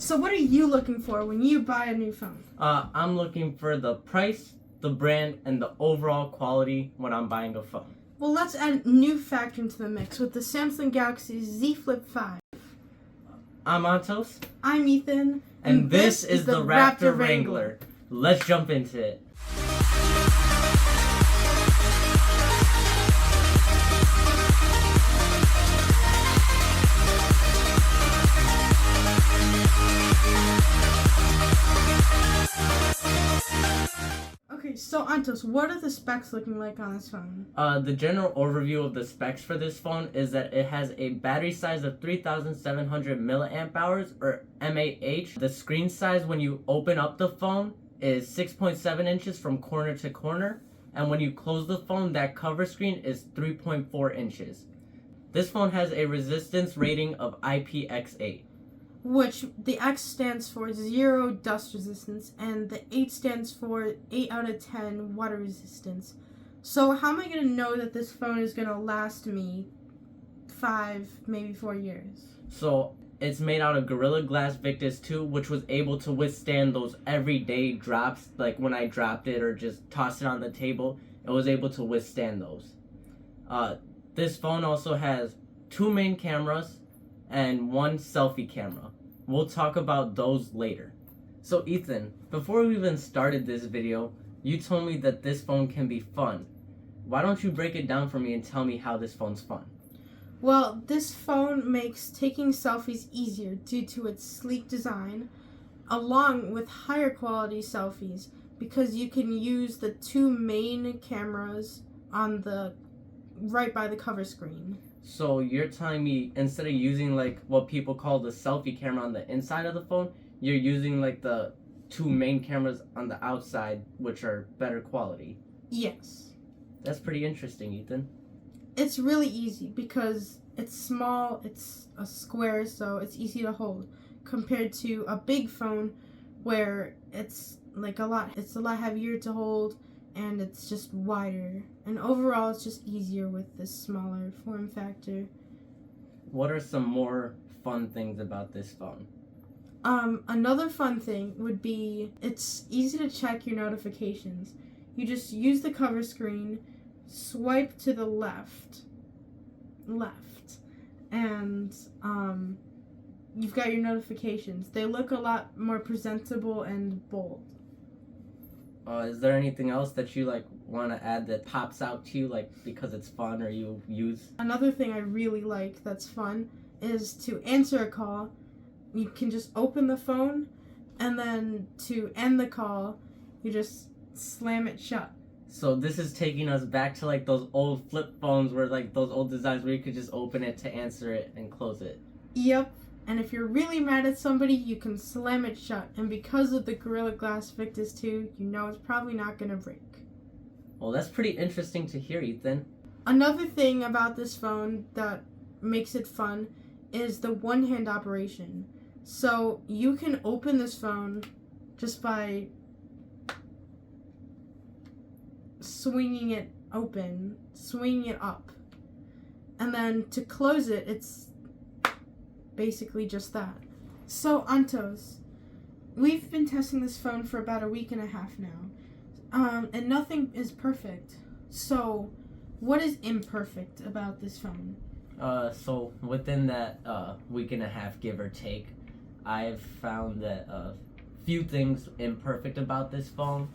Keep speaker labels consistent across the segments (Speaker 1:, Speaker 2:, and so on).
Speaker 1: So what are you looking for when you buy a new phone?
Speaker 2: I'm looking for the price, the brand, and the overall quality when I'm buying a phone.
Speaker 1: Well, let's add a new factor into the mix with the Samsung Galaxy Z Flip 5.
Speaker 2: I'm Antos.
Speaker 1: I'm Ethan.
Speaker 2: And this is the Raptor Wrangler. Let's jump into it.
Speaker 1: Okay, so Antos, what are the specs looking like on this phone?
Speaker 2: The general overview of the specs for this phone is that it has a battery size of 3,700 milliamp hours, or mAh. The screen size when you open up the phone is 6.7 inches from corner to corner, and when you close the phone, that cover screen is 3.4 inches. This phone has a resistance rating of IPX8.
Speaker 1: Which the X stands for 0 dust resistance, and the 8 stands for 8 out of 10 water resistance. So how am I going to know that this phone is going to last me 5, maybe 4 years?
Speaker 2: So it's made out of Gorilla Glass Victus 2, which was able to withstand those everyday drops, like when I dropped it or just tossed it on the table, it was able to withstand those. This phone also has 2 main cameras and 1 selfie camera. We'll talk about those later. So Ethan, before we even started this video, you told me that this phone can be fun. Why don't you break it down for me and tell me how this phone's fun?
Speaker 1: Well, this phone makes taking selfies easier due to its sleek design, along with higher quality selfies, because you can use the 2 main cameras on the right by the cover screen.
Speaker 2: So you're telling me instead of using like what people call the selfie camera on the inside of the phone, you're using like the 2 main cameras on the outside, which are better quality?
Speaker 1: Yes.
Speaker 2: That's pretty interesting, Ethan.
Speaker 1: It's really easy because it's small, it's a square, so it's easy to hold, compared to a big phone where it's a lot heavier to hold, and it's just wider. And overall, it's just easier with this smaller form factor.
Speaker 2: What are some more fun things about this phone?
Speaker 1: Another fun thing would be it's easy to check your notifications. You just use the cover screen, swipe to the left, and you've got your notifications. They look a lot more presentable and bold.
Speaker 2: Is there anything else that you want to add that pops out to you because it's fun or you use?
Speaker 1: Another thing I really like that's fun is to answer a call. You can just open the phone, and then to end the call, you just slam it shut.
Speaker 2: So this is taking us back to those old flip phones where those old designs where you could just open it to answer it and close it.
Speaker 1: Yep. And if you're really mad at somebody, you can slam it shut. And because of the Gorilla Glass Victus 2, you know it's probably not going to break.
Speaker 2: Well, that's pretty interesting to hear, Ethan.
Speaker 1: Another thing about this phone that makes it fun is the one-hand operation. So you can open this phone just by swinging it open, swinging it up. And then to close it, it's basically just that. So Antos, we've been testing this phone for about a week and a half now, and nothing is perfect. So what is imperfect about this phone?
Speaker 2: So within that week and a half, give or take, I've found that a few things imperfect about this phone,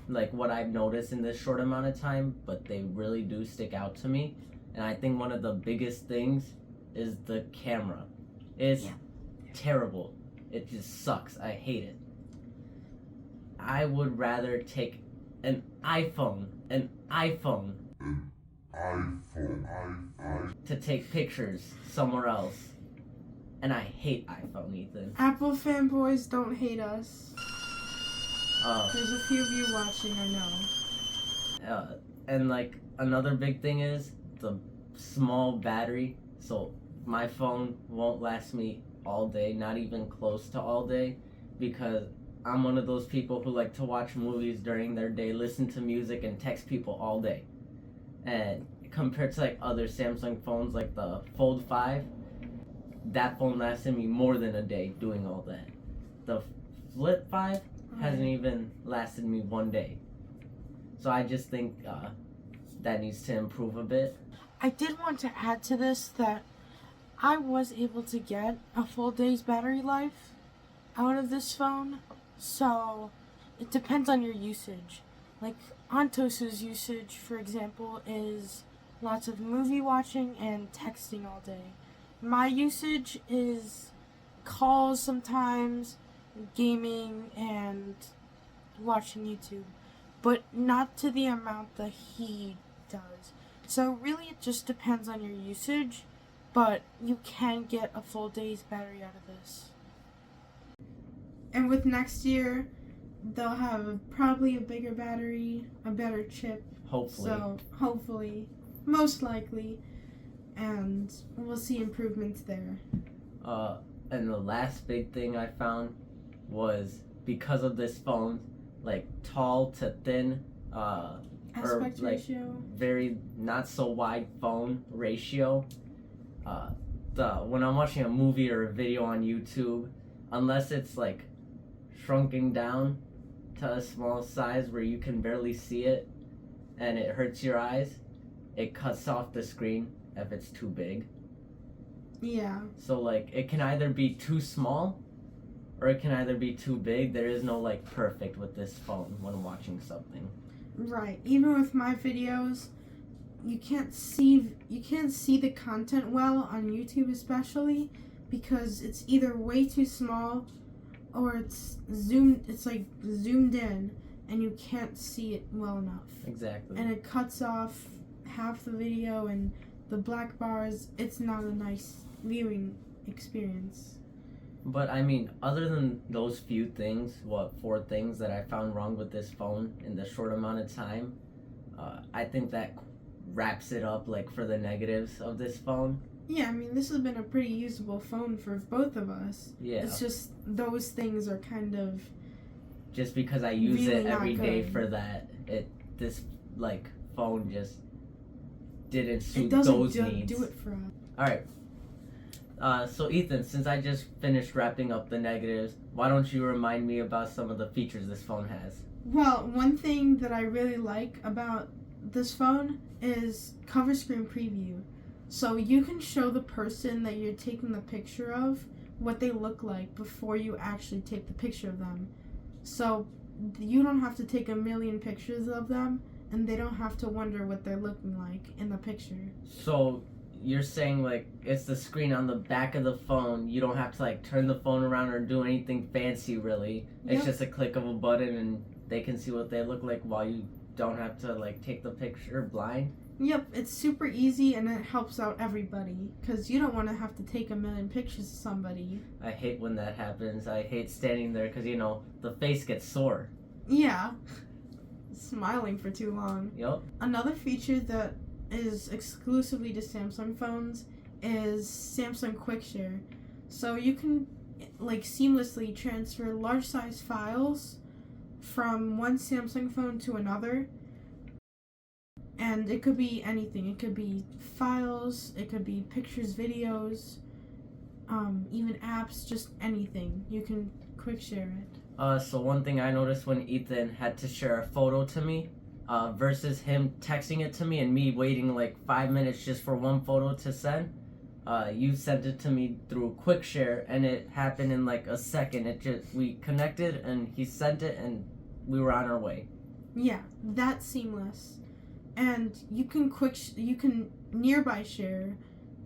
Speaker 2: like what I've noticed in this short amount of time, but they really do stick out to me. And I think one of the biggest things is the camera. It's terrible. It just sucks. I hate it. I would rather take an iPhone to take pictures somewhere else. And I hate iPhone, Ethan.
Speaker 1: Apple fanboys, don't hate us. There's a few of you watching, I know.
Speaker 2: And another big thing is the small battery. So my phone won't last me all day, not even close to all day, because I'm one of those people who like to watch movies during their day, listen to music, and text people all day. And compared to other Samsung phones like the Fold 5, that phone lasted me more than a day doing all that. the Flip 5 hasn't even lasted me 1 day. So I just think that needs to improve a bit.
Speaker 1: I did want to add to this that I was able to get a full day's battery life out of this phone, so it depends on your usage. Like Antos's usage, for example, is lots of movie watching and texting all day. My usage is calls sometimes, gaming, and watching YouTube, but not to the amount that he does. So really it just depends on your usage, but you can get a full day's battery out of this. And with next year, they'll have probably a bigger battery, a better chip.
Speaker 2: Hopefully.
Speaker 1: So, hopefully, most likely, and we'll see improvements there.
Speaker 2: And the last big thing I found was because of this phone, like tall to thin,
Speaker 1: Aspect ratio.
Speaker 2: Very not so wide phone ratio. When I'm watching a movie or a video on YouTube, unless it's like shrunken down to a small size where you can barely see it and it hurts your eyes, it cuts off the screen if it's too big.
Speaker 1: Yeah.
Speaker 2: So like it can either be too small or it can either be too big. There is no like perfect with this phone when watching something.
Speaker 1: Right. Even with my videos, you can't see the content well on YouTube, especially because it's either way too small or it's zoomed in and you can't see it well enough.
Speaker 2: Exactly.
Speaker 1: And it cuts off half the video and the black bars. It's not a nice viewing experience.
Speaker 2: But I mean, other than those few things, 4 things that I found wrong with this phone in the short amount of time, I think that wraps it up like for the negatives of this phone.
Speaker 1: Yeah, I mean, this has been a pretty usable phone for both of us.
Speaker 2: Yeah.
Speaker 1: It's just those things are kind of
Speaker 2: just because I use
Speaker 1: really
Speaker 2: it every day
Speaker 1: good.
Speaker 2: for that, this like phone just didn't suit
Speaker 1: it doesn't
Speaker 2: those needs.
Speaker 1: do it for us.
Speaker 2: All right. So Ethan, since I just finished wrapping up the negatives, why don't you remind me about some of the features this phone has?
Speaker 1: Well, one thing that I really like about this phone is cover screen preview. So you can show the person that you're taking the picture of what they look like before you actually take the picture of them. So you don't have to take a million pictures of them and they don't have to wonder what they're looking like in the picture.
Speaker 2: So you're saying like it's the screen on the back of the phone. You don't have to like turn the phone around or do anything fancy really. It's
Speaker 1: Yep.
Speaker 2: just a click of a button and they can see what they look like while you don't have to like take the picture blind.
Speaker 1: Yep, it's super easy and it helps out everybody because you don't want to have to take a million pictures of somebody.
Speaker 2: I hate when that happens. I hate standing there because, the face gets sore.
Speaker 1: Yeah, smiling for too long.
Speaker 2: Yup.
Speaker 1: Another feature that is exclusively to Samsung phones is Samsung QuickShare. So you can like seamlessly transfer large size files from one Samsung phone to another. And it could be anything. It could be files, it could be pictures, videos, even apps, just anything. You can quick share it.
Speaker 2: So one thing I noticed when Ethan had to share a photo to me, versus him texting it to me and me waiting like 5 minutes just for one photo to send, you sent it to me through quick share and it happened in like a second. We connected and he sent it and we were on our way.
Speaker 1: Yeah, that's seamless. And you can nearby share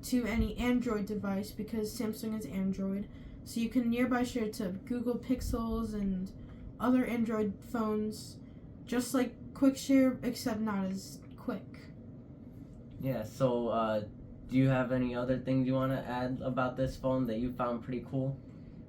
Speaker 1: to any Android device because Samsung is Android. So you can nearby share to Google Pixels and other Android phones, just like QuickShare, except not as quick.
Speaker 2: Yeah, so do you have any other things you want to add about this phone that you found pretty cool?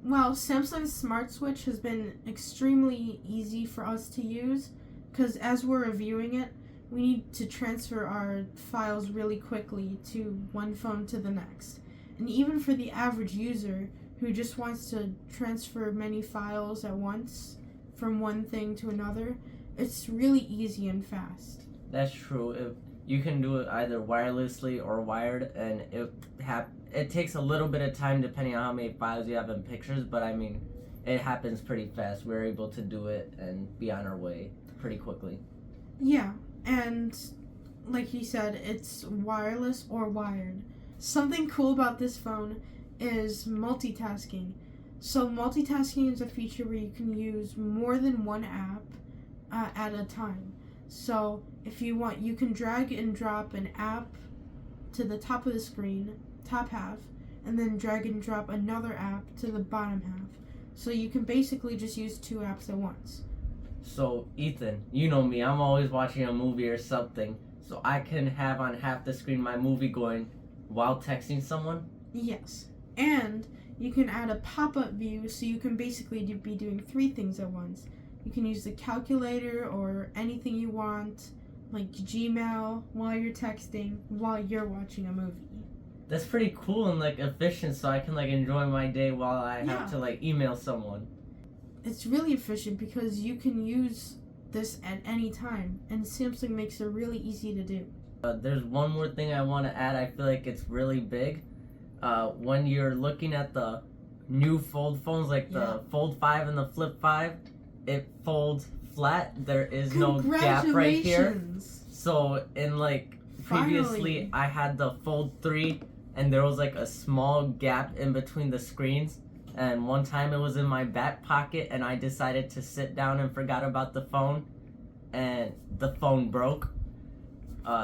Speaker 1: Well, Samsung's Smart Switch has been extremely easy for us to use because as we're reviewing it, we need to transfer our files really quickly to one phone to the next. And even for the average user who just wants to transfer many files at once from one thing to another, it's really easy and fast.
Speaker 2: That's true. You can do it either wirelessly or wired, and it takes a little bit of time depending on how many files you have in pictures, but I mean, it happens pretty fast. We're able to do it and be on our way pretty quickly.
Speaker 1: Yeah, and like he said, it's wireless or wired. Something cool about this phone is multitasking. So multitasking is a feature where you can use more than one app at a time. So if you want, you can drag and drop an app to the top of the screen, top half, and then drag and drop another app to the bottom half. So you can basically just use 2 apps at once.
Speaker 2: So, Ethan, you know me, I'm always watching a movie or something, so I can have on half the screen my movie going while texting someone?
Speaker 1: Yes. And you can add a pop-up view, so you can basically be doing 3 things at once. You can use the calculator or anything you want, like Gmail, while you're texting, while you're watching a movie.
Speaker 2: That's pretty cool and like efficient, so I can like enjoy my day while I
Speaker 1: Yeah.
Speaker 2: have to like email someone.
Speaker 1: It's really efficient because you can use this at any time, and Samsung makes it really easy to do.
Speaker 2: There's one more thing I want to add. I feel like it's really big. When you're looking at the new fold phones, like the Fold 5 and the Flip 5, it folds flat. There is no gap right here.
Speaker 1: Congratulations!
Speaker 2: So in like previously,
Speaker 1: Finally.
Speaker 2: I had the Fold 3, and there was like a small gap in between the screens. And one time it was in my back pocket, and I decided to sit down and forgot about the phone, and the phone broke.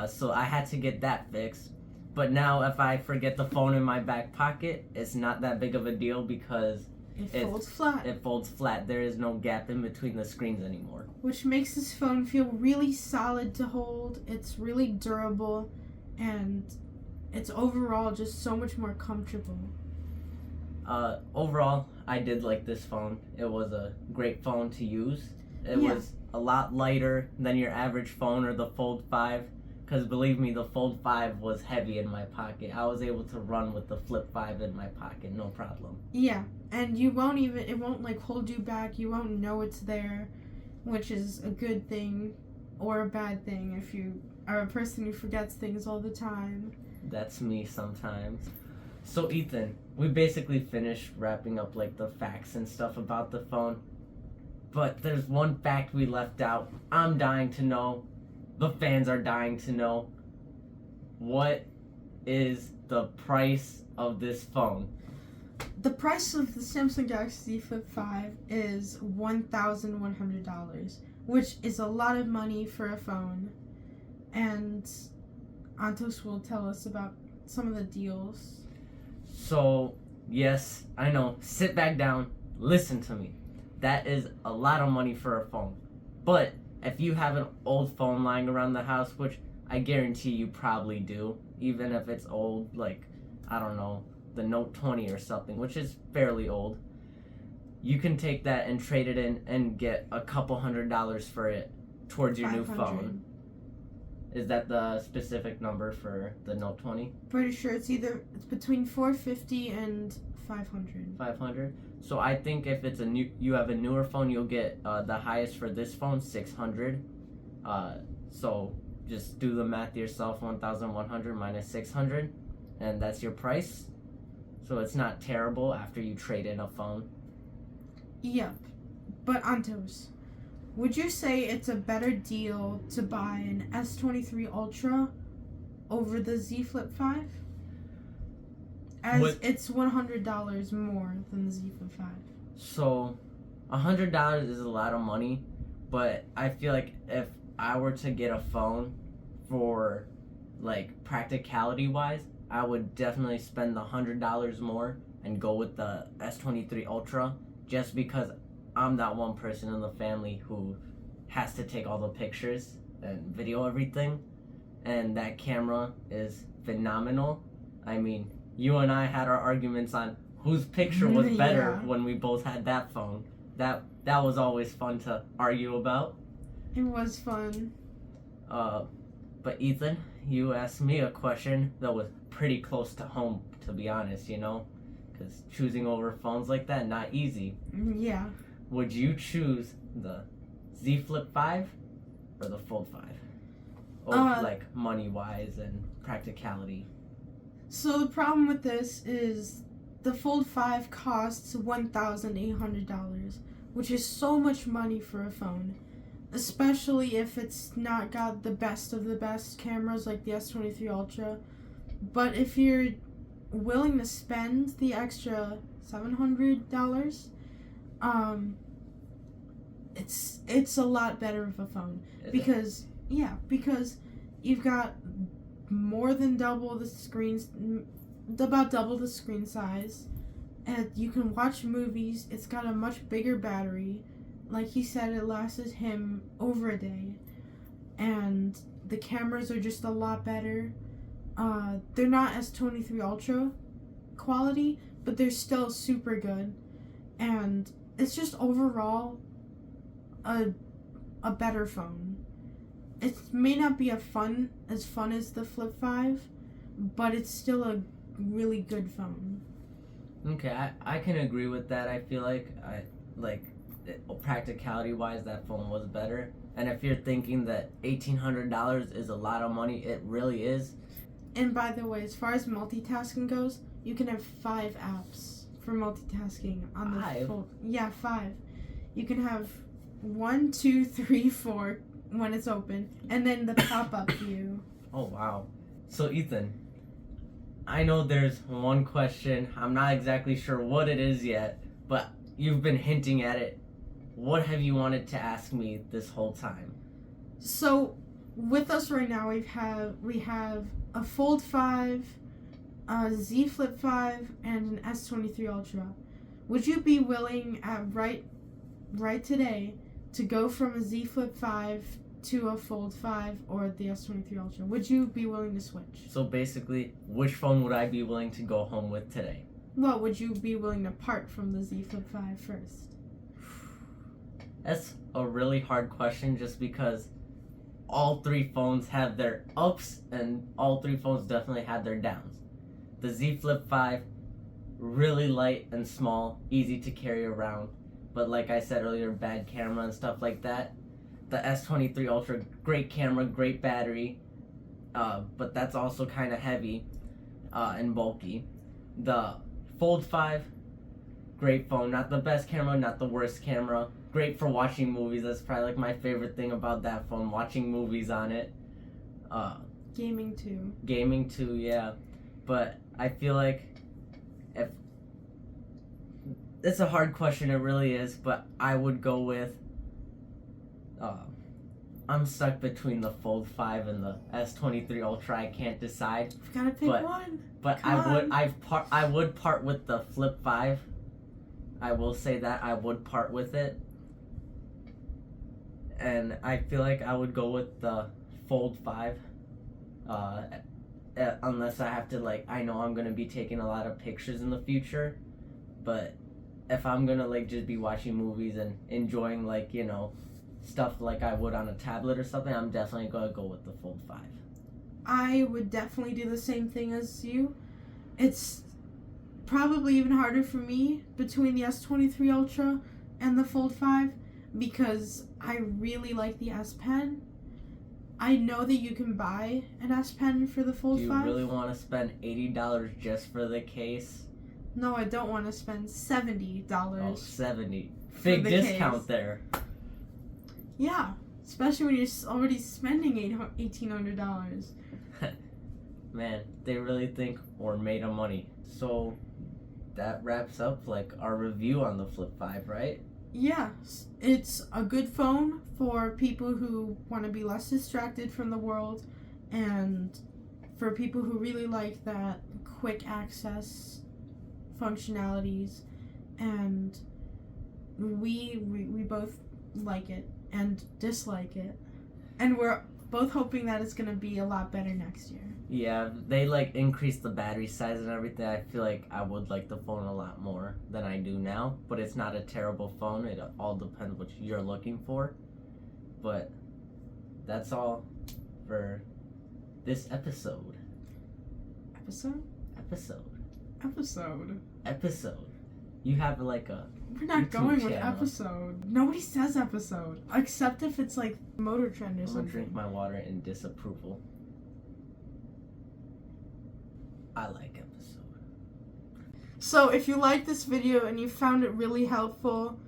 Speaker 2: So I had to get that fixed. But now if I forget the phone in my back pocket, it's not that big of a deal because
Speaker 1: It folds flat.
Speaker 2: it folds flat. There is no gap in between the screens anymore.
Speaker 1: Which makes this phone feel really solid to hold. It's really durable, and it's overall just so much more comfortable.
Speaker 2: Overall, I did like this phone. It was a great phone to use. It
Speaker 1: Yeah.
Speaker 2: was a lot lighter than your average phone or the Fold 5. Because believe me, the Fold 5 was heavy in my pocket. I was able to run with the Flip 5 in my pocket, no problem.
Speaker 1: Yeah, and it won't like hold you back. You won't know it's there, which is a good thing or a bad thing if you are a person who forgets things all the time.
Speaker 2: That's me sometimes. So Ethan, we basically finished wrapping up like the facts and stuff about the phone. But there's one fact we left out. I'm dying to know. The fans are dying to know. What is the price of this phone?
Speaker 1: The price of the Samsung Galaxy Z Flip 5 is $1,100, which is a lot of money for a phone. And Antos will tell us about some of the deals.
Speaker 2: So, yes, I know. Sit back down. Listen to me. That is a lot of money for a phone. But if you have an old phone lying around the house, which I guarantee you probably do, even if it's old, like, I don't know, the Note 20 or something, which is fairly old, you can take that and trade it in and get a couple $100 for it towards your new
Speaker 1: 500.
Speaker 2: phone. Is that the specific number for the Note 20?
Speaker 1: Pretty sure it's between $450 and $500.
Speaker 2: 500. So I think if it's you have a newer phone, you'll get the highest for this phone, 600. So just do the math yourself, 1,100 minus 600, and that's your price. So it's not terrible after you trade in a phone.
Speaker 1: Yep. But Antos, would you say it's a better deal to buy an S23 Ultra over the Z Flip 5? As it's $100 more than the Z Flip 5.
Speaker 2: So $100 is a lot of money, but I feel like if I were to get a phone for like practicality wise, I would definitely spend the $100 more and go with the S23 Ultra, just because I'm that one person in the family who has to take all the pictures and video everything, and that camera is phenomenal. I mean, you and I had our arguments on whose picture was better
Speaker 1: Yeah.
Speaker 2: when we both had that phone. That was always fun to argue about.
Speaker 1: It was fun.
Speaker 2: But Ethan, you asked me a question that was pretty close to home, to be honest, you know? Because choosing over phones like that, not easy.
Speaker 1: Yeah.
Speaker 2: Would you choose the Z Flip 5 or the Fold 5? Or like money-wise and practicality?
Speaker 1: So the problem with this is the Fold 5 costs $1,800, which is so much money for a phone, especially if it's not got the best of the best cameras like the S23 Ultra. But if you're willing to spend the extra $700, it's a lot better of a phone because you've got more than double the screens, about double the screen size, and you can watch movies. It's got a much bigger battery. Like he said, it lasted him over a day, and the cameras are just a lot better. They're not S23 Ultra quality, but they're still super good, and it's just overall a better phone. It may not be as fun as the Flip 5, but it's still a really good phone.
Speaker 2: Okay, I can agree with that. I feel like practicality wise, that phone was better. And if you're thinking that $1,800 is a lot of money, it really is.
Speaker 1: And by the way, as far as multitasking goes, you can have 5 apps for multitasking on the phone. Yeah, 5. You can have 1, 2, 3, 4 when it's open, and then the pop-up view.
Speaker 2: Oh wow. So Ethan, I know there's one question. I'm not exactly sure what it is yet, but you've been hinting at it. What have you wanted to ask me this whole time?
Speaker 1: So, with us right now, we have a Fold 5, a Z Flip 5, and an S23 Ultra. Would you be willing right today to go from a Z Flip 5 to a Fold 5 or the S23 Ultra? Would you be willing to switch?
Speaker 2: So basically, which phone would I be willing to go home with today?
Speaker 1: Well, would you be willing to part from the Z Flip 5 first?
Speaker 2: That's a really hard question just because all 3 phones have their ups and all 3 phones definitely had their downs. The Z Flip 5, really light and small, easy to carry around, but like I said earlier, bad camera and stuff like that. The S23 Ultra, great camera, great battery, but that's also kind of heavy and bulky. The Fold 5, great phone, not the best camera, not the worst camera. Great for watching movies. That's probably like my favorite thing about that phone, watching movies on it.
Speaker 1: Gaming too.
Speaker 2: Gaming too, yeah. But I feel like if it's a hard question, it really is, but I would go with I'm stuck between the Fold 5 and the S23 Ultra. I can't decide.
Speaker 1: You've got to pick one.
Speaker 2: But I would part with the Flip 5. I will say that I would part with it. And I feel like I would go with the Fold 5. Unless I have to, I know I'm going to be taking a lot of pictures in the future. But if I'm going to, just be watching movies and enjoying, stuff like I would on a tablet or something, I'm definitely going to go with the Fold 5.
Speaker 1: I would definitely do the same thing as you. It's probably even harder for me between the S23 Ultra and the Fold 5 because I really like the S Pen. I know that you can buy an S Pen for the Fold 5.
Speaker 2: Do you really want to spend $80 just for the case?
Speaker 1: No, I don't want to spend $70.
Speaker 2: Oh, $70. Big discount
Speaker 1: case.
Speaker 2: There.
Speaker 1: Yeah, especially when you're already spending $1,800.
Speaker 2: Man, they really think we're made of money. So that wraps up our review on the Flip 5, right?
Speaker 1: Yeah, it's a good phone for people who want to be less distracted from the world and for people who really like that quick access functionalities, and we both like it and dislike it, and we're both hoping that it's going to be a lot better next year.
Speaker 2: Yeah, they increased the battery size and everything. I feel like I would like the phone a lot more than I do now, but it's not a terrible phone. It all depends what you're looking for. But that's all for this episode. Episode. You have a
Speaker 1: We're not
Speaker 2: YouTube
Speaker 1: going with
Speaker 2: channel.
Speaker 1: episode. Nobody says episode except if it's Motor Trend or
Speaker 2: I'm gonna
Speaker 1: something.
Speaker 2: drink my water in disapproval. I like episode.
Speaker 1: So if you like this video and you found it really helpful,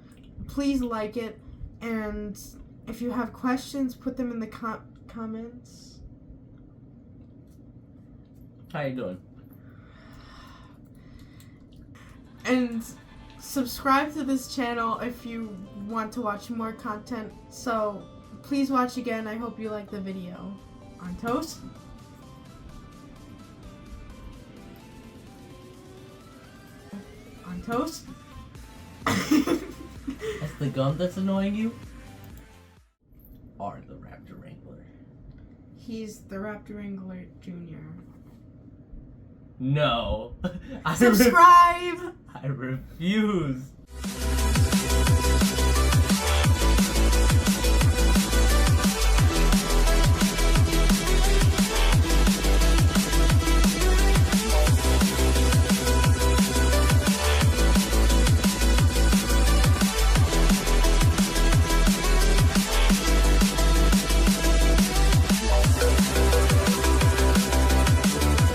Speaker 1: please like it. And if you have questions, put them in the comments.
Speaker 2: How you doing?
Speaker 1: And subscribe to this channel if you want to watch more content. So please watch again. I hope you like the video. Antos? Antos?
Speaker 2: That's the gum that's annoying you? Or the Raptor Wrangler?
Speaker 1: He's the Raptor Wrangler Jr.
Speaker 2: No.
Speaker 1: Subscribe!
Speaker 2: I refuse.